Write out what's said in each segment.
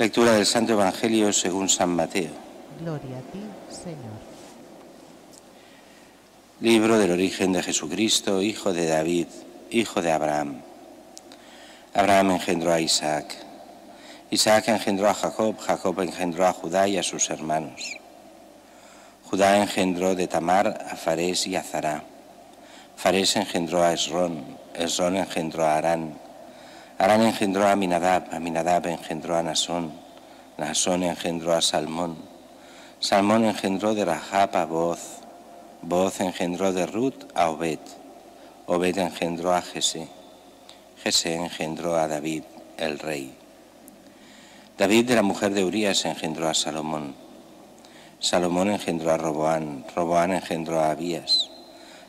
Lectura del Santo Evangelio según San Mateo. Gloria a ti, Señor. Libro del origen de Jesucristo, hijo de David, hijo de Abraham. Abraham engendró a Isaac. Isaac engendró a Jacob, Jacob engendró a Judá y a sus hermanos. Judá engendró de Tamar a Farés y a Zará. Farés engendró a Esrón, Esrón engendró a Arán. Arán engendró a Aminadab, Aminadab engendró a Nasón, Nasón engendró a Salmón. Salmón engendró de Rahab a Booz, Booz engendró de Rut a Obed, Obed engendró a Jesé, Jesé engendró a David, el rey. David de la mujer de Urías engendró a Salomón. Salomón engendró a Roboán, Roboán engendró a Abías,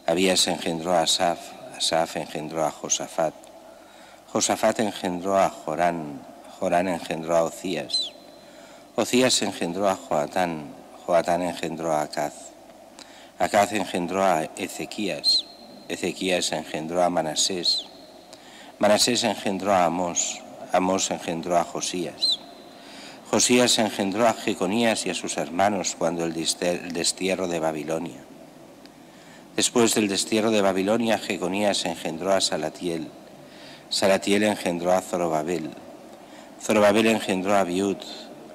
Abías engendró a Asaf, Asaf engendró a Josafat, Josafat engendró a Jorán, Jorán engendró a Ocías, Ocías engendró a Joatán, Joatán engendró a Acaz, Acaz engendró a Ezequías, Ezequías engendró a Manasés, Manasés engendró a Amós, Amós engendró a Josías, Josías engendró a Jeconías y a sus hermanos cuando el destierro de Babilonia. Después del destierro de Babilonia, Jeconías engendró a Salatiel, Salatiel engendró a Zorobabel, Zorobabel engendró a Abiud,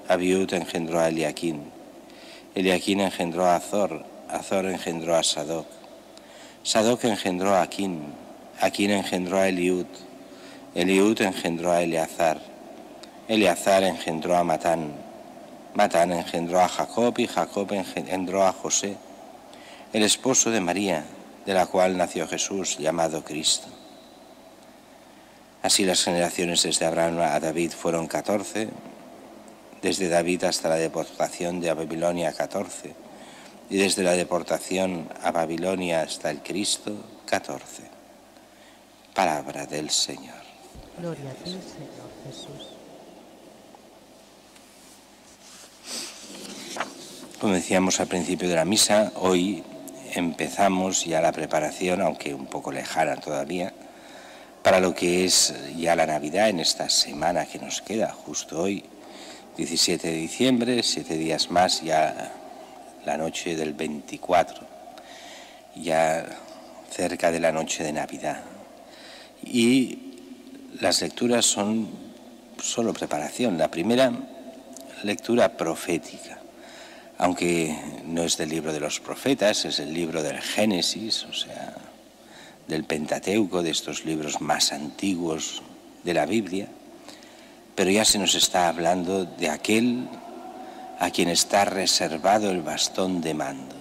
Abiud engendró a Eliaquín, Eliaquín engendró a Azor, Azor engendró a Sadoc, Sadoc engendró a Aquín, Aquín engendró a Eliud, Eliud engendró a Eleazar, Eleazar engendró a Matán, Matán engendró a Jacob y Jacob engendró a José, el esposo de María, de la cual nació Jesús, llamado Cristo. Así las generaciones desde Abraham a David fueron 14, desde David hasta la deportación de Babilonia 14, y desde la deportación a Babilonia hasta el Cristo 14. Palabra del Señor. Gloria a ti, Señor Jesús. Como decíamos al principio de la misa, hoy empezamos ya la preparación, aunque un poco lejana todavía, para lo que es ya la Navidad en esta semana que nos queda, justo hoy, 17 de diciembre, 7 días más, ya la noche del 24, ya cerca de la noche de Navidad. Y las lecturas son solo preparación. La primera lectura profética, aunque no es del libro de los profetas, es el libro del Génesis, o sea, del Pentateuco, de estos libros más antiguos de la Biblia, pero ya se nos está hablando de aquel a quien está reservado el bastón de mando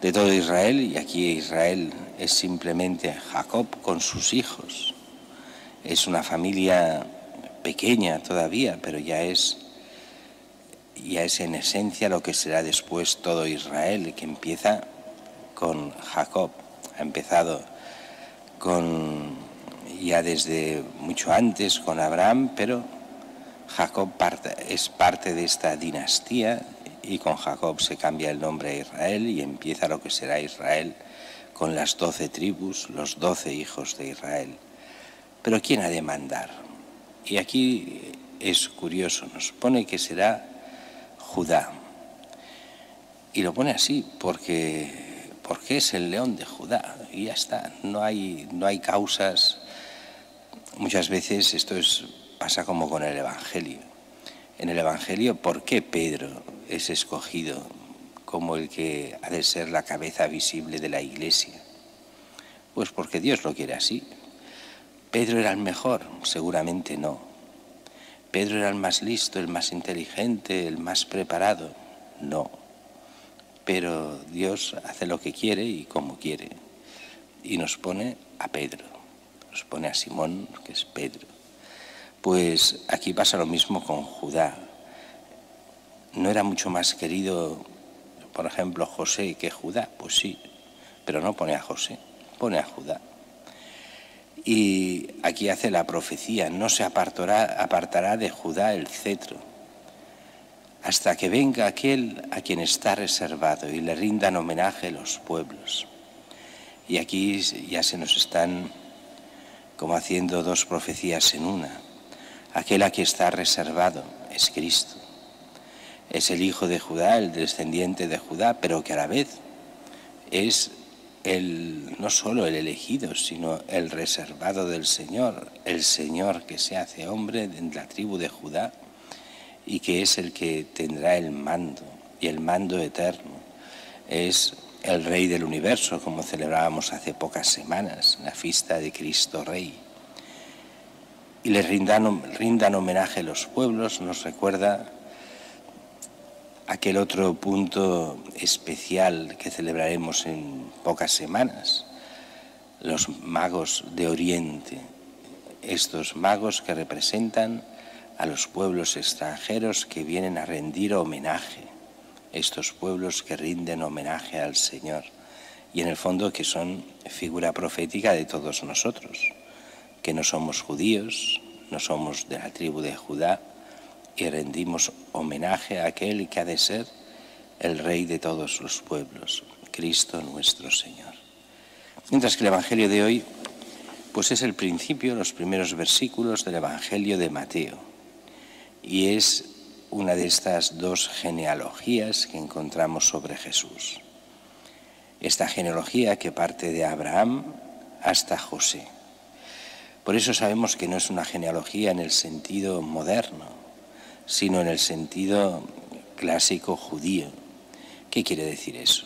de todo Israel, y aquí Israel es simplemente Jacob con sus hijos. Es una familia pequeña todavía, pero ya es en esencia lo que será después todo Israel, que empieza con Jacob. Ha empezado ya desde mucho antes con Abraham, pero Jacob es parte de esta dinastía, y con Jacob se cambia el nombre a Israel y empieza lo que será Israel con las 12 tribus, los 12 hijos de Israel. Pero ¿quién ha de mandar? Y aquí es curioso, nos pone que será Judá. Y lo pone así porque es el león de Judá, y ya está, no hay causas. Muchas veces pasa como con el Evangelio. En el Evangelio, ¿por qué Pedro es escogido como el que ha de ser la cabeza visible de la Iglesia? Pues porque Dios lo quiere así. ¿Pedro era el mejor? Seguramente no. ¿Pedro era el más listo, el más inteligente, el más preparado? No. Pero Dios hace lo que quiere y como quiere. Y nos pone a Pedro, nos pone a Simón, que es Pedro. Pues aquí pasa lo mismo con Judá. ¿No era mucho más querido, por ejemplo, José que Judá? Pues sí, pero no pone a José, pone a Judá. Y aquí hace la profecía: no se apartará de Judá el cetro, hasta que venga aquel a quien está reservado y le rindan homenaje los pueblos. Y aquí ya se nos están como haciendo dos profecías en una. Aquel a quien está reservado es Cristo. Es el hijo de Judá, el descendiente de Judá, pero que a la vez es no solo el elegido, sino el reservado del Señor, el Señor que se hace hombre de la tribu de Judá y que es el que tendrá el mando y el mando eterno. Es el Rey del universo, como celebrábamos hace pocas semanas, la fiesta de Cristo Rey. Y le rindan homenaje los pueblos, nos recuerda aquel otro punto especial que celebraremos en pocas semanas, los magos de Oriente, estos magos que representan a los pueblos extranjeros que vienen a rendir homenaje, estos pueblos que rinden homenaje al Señor y en el fondo que son figura profética de todos nosotros, que no somos judíos, no somos de la tribu de Judá, y rendimos homenaje a aquel que ha de ser el Rey de todos los pueblos, Cristo nuestro Señor. Mientras que el Evangelio de hoy, pues es el principio, los primeros versículos del Evangelio de Mateo, y es una de estas dos genealogías que encontramos sobre Jesús. Esta genealogía que parte de Abraham hasta José. Por eso sabemos que no es una genealogía en el sentido moderno, sino en el sentido clásico judío. ¿Qué quiere decir eso?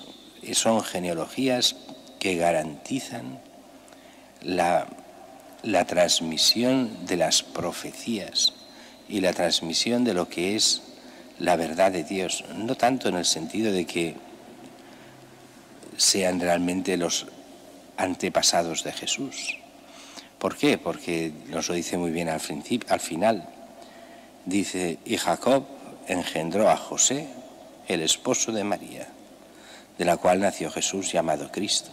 Son genealogías que garantizan la transmisión de las profecías y la transmisión de lo que es la verdad de Dios, no tanto en el sentido de que sean realmente los antepasados de Jesús. ¿Por qué? Porque nos lo dice muy bien al final. Dice, y Jacob engendró a José, el esposo de María, de la cual nació Jesús llamado Cristo.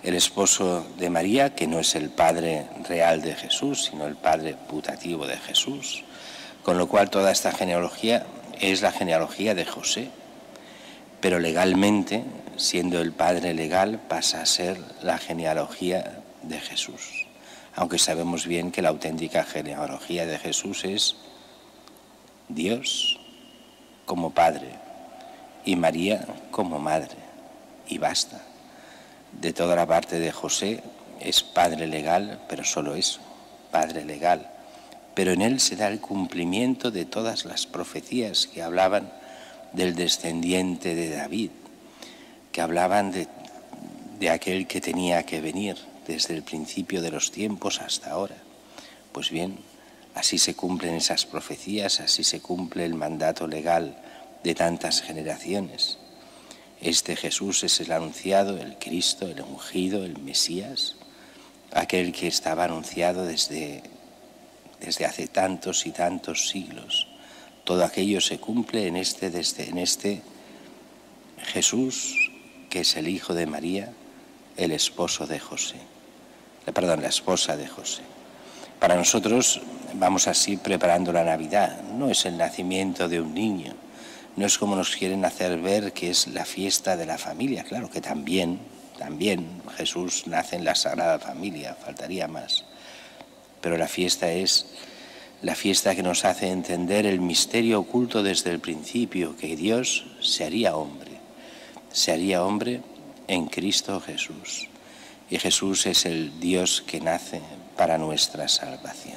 El esposo de María, que no es el padre real de Jesús, sino el padre putativo de Jesús, con lo cual toda esta genealogía es la genealogía de José, pero legalmente, siendo el padre legal, pasa a ser la genealogía de Jesús, aunque sabemos bien que la auténtica genealogía de Jesús es Dios como Padre y María como Madre, y basta. De toda la parte de José es Padre legal, pero solo eso, Padre legal. Pero en él se da el cumplimiento de todas las profecías que hablaban del descendiente de David, que hablaban de aquel que tenía que venir desde el principio de los tiempos hasta ahora. Pues bien, así se cumplen esas profecías, así se cumple el mandato legal de tantas generaciones. Este Jesús es el anunciado, el Cristo, el ungido, el Mesías, aquel que estaba anunciado desde hace tantos y tantos siglos. Todo aquello se cumple en este Jesús, que es el hijo de María, el esposo de José. La esposa de José. Para nosotros vamos así preparando la Navidad. No es el nacimiento de un niño, no es como nos quieren hacer ver que es la fiesta de la familia. Claro que también Jesús nace en la Sagrada Familia, faltaría más. Pero la fiesta es la fiesta que nos hace entender el misterio oculto desde el principio, que Dios se haría hombre en Cristo Jesús. Y Jesús es el Dios que nace para nuestra salvación.